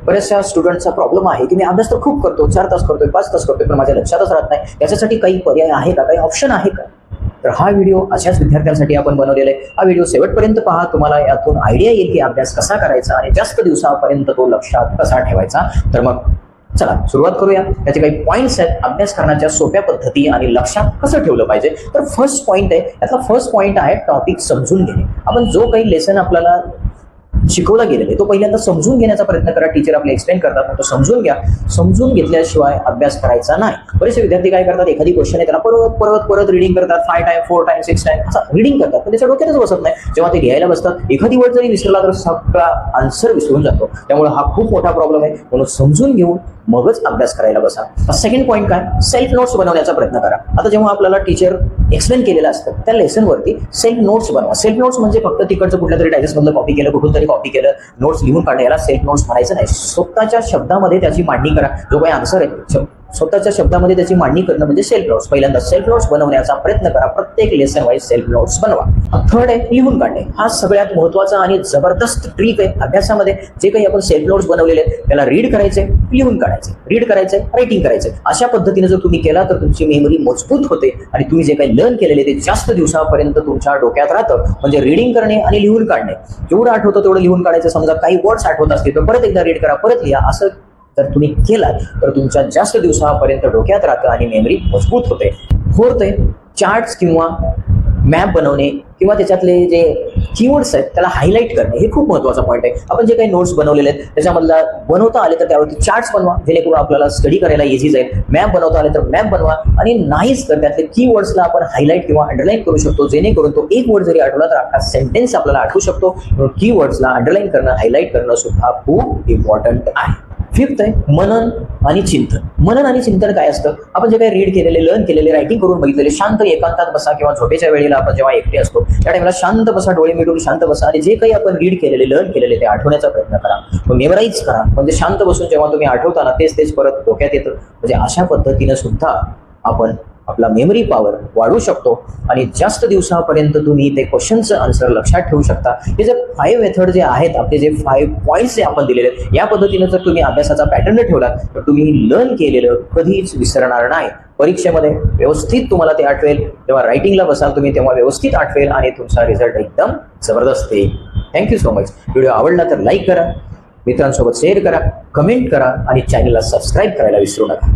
बऱ्याचशा स्टुडंटचा प्रॉब्लेम आहे की मी अभ्यास तर खूप करतो, 4 तास करतोय, 5 तास करतोय, पण माझ्या लक्षातच राहत नाही. त्याच्यासाठी काही पर्याय आहे का, काही ऑप्शन आहे का? तर हा व्हिडिओ अशाच विद्यार्थ्यांसाठी आपण बनवलेला आहे. हा व्हिडिओ शेवटपर्यंत पहा, तुम्हाला यातून आयडिया येईल की अभ्यास कसा करायचा आणि जास्त दिवसापर्यंत तो लक्षात कसा ठेवायचा. तर मग चला सुरुवात करूया. त्याचे काही पॉइंट्स आहेत अभ्यास करण्याच्या सोप्या पद्धती आणि लक्षात कसं ठेवलं पाहिजे. तर फर्स्ट पॉइंट आहे, त्यातला फर्स्ट पॉइंट आहे टॉपिक समजून घेणे. आपण जो काही लेसन आपल्याला शिकवला गेलेला आहे तो पहिल्यांदा समजून घेण्याचा प्रयत्न करा. टीचर आपले एक्सप्लेन करतात तो समजून घ्या. समजून घेतल्याशिवाय अभ्यास करायचा नाही. बरेचसे विद्यार्थी काय करतात, एखादी क्वेश्चन आहे त्याला परत रीडिंग करतात, 5 टाइम 4 टाइम 6 टाइम असं रीडिंग करतात, पण त्याच्या डोक्यातच बसत नाही. जेव्हा ते लिहायला बसतात एखादी वर्ड जरी विसरला तर सगळा आन्सर विसरून जातो. त्यामुळे हा खूप मोठा प्रॉब्लेम आहे. म्हणून समजून घेऊन मगच अभ्यास करायला बसा. सेकंड पॉइंट काय, सेल्फ नोट्स बनवण्याचा प्रयत्न करा. आता जेव्हा आपल्याला टीचर एक्सप्लेन केलेलं असतं त्या लेसनवरती सेल्फ नोट्स बनवा. सेल्फ नोट्स म्हणजे फक्त तिकडचं कुठल्या तरी डायजेस्ट मधलं कॉपी केलं, कुठून तरी कॉपी केलं, नोट्स लिहून काढणं, याला सेल्फ नोट्स म्हणायचं नाही. स्वतःच्या शब्दामध्ये त्याची मांडणी करा. जो काही आन्सर आहे स्वतःच्या शब्दामध्ये त्याची मांडणी करणं म्हणजे सेल्फ नोट्स. पहिल्यांदा सेल्फ नोट्स बनवण्याचा प्रयत्न करा. प्रत्येक लेसन वाईज सेल्फ नोट्स बनवा. थर्ड आहे लिहून काढणे. हा सगळ्यात महत्वाचा आणि जबरदस्त ट्रिक आहे अभ्यासामध्ये. जे काही आपण सेल्फ नोट्स बनवलेले आहेत त्याला रीड करायचे, लिहून काढायचे, रीड करायचे, रायटिंग करायचे. अशा पद्धतीने जर तुम्ही केला तर तुमची मेमरी मजबूत होते आणि तुम्ही जे काही लर्न केलेले ते जास्त दिवसापर्यंत तुमच्या डोक्यात राहतं. म्हणजे रीडिंग करणे आणि लिहून काढणे, जेवढं आठवतं तेवढं लिहून काढायचं. समजा काही वर्ड्स आठवत असतील तर परत एकदा रीड करा, परत लिहा. असं जर तुम्ही केलात तर तुमच्या जास्त दिवसापर्यंत डोक्यात राहतं आणि मेमरी मजबूत होते. फोर्थ आहे चार्ट्स किंवा मॅप बनवणे किंवा त्याच्यातले जे कीवर्ड्स आहेत त्याला हायलाईट करणे. हे खूप महत्त्वाचा पॉईंट आहे. आपण जे काही नोट्स बनवलेले आहेत त्याच्यामधला बनवता आले तर त्यावरती चार्ट्स बनवा, जेणेकरून आपल्याला स्टडी करायला इझी जाईल. मॅप बनवता आले तर मॅप बनवा आणि नाहीच तर त्यातले कीवर्ड्सला आपण हायलाईट किंवा अंडरलाईन करू शकतो, जेणेकरून तो एक वर्ड जरी आठवला तर अख्खा सेंटेन्स आपल्याला आठवू शकतो. म्हणून कीवर्ड्सला अंडरलाईन करणं, हायलाईट करणं सुद्धा खूप इम्पॉर्टंट आहे. फिफ्थ आहे मनन आणि चिंतन. मनन आणि चिंतन काय असतं, आपण जे काही रीड केलेले, लर्न केलेले, रायटिंग करून बघितलेले शांत एकांतात बसा किंवा झोपेच्या वेळेला आपण जेव्हा एकटे असतो त्या टाइमला शांत बसा, डोळे मिटून शांत बसा आणि जे काही आपण रीड केलेले, लर्न केलेले ते आठवण्याचा प्रयत्न करा, मेमराईज करा. म्हणजे शांत बसून जेव्हा तुम्ही आठवताना तेच परत डोक्यात येतं. म्हणजे अशा पद्धतीनं सुद्धा आपण आपला मेमरी पॉवर वाढवू शकतो आणि जास्त दिवसापर्यंत तुम्ही ते क्वेश्चनचं आन्सर लक्षात ठेवू शकता. हे जे 5 मेथड जे आहेत आपले, जे 5 पॉईंट्स जे आपण दिलेले आहेत, या पद्धतीने जर तुम्ही अभ्यासाचा पॅटर्न ठेवला तर तुम्ही लर्न केलेलं कधीच विसरणार नाही. परीक्षेमध्ये व्यवस्थित तुम्हाला ते आठवेल. जेव्हा रायटिंगला बसाल तुम्ही तेव्हा व्यवस्थित आठवेल आणि तुमचा रिझल्ट एकदम जबरदस्त येईल. Thank you so much. व्हिडिओ आवडला तर लाईक करा, मित्रांसोबत शेअर करा, कमेंट करा आणि चॅनलला सबस्क्राईब करायला विसरू नका.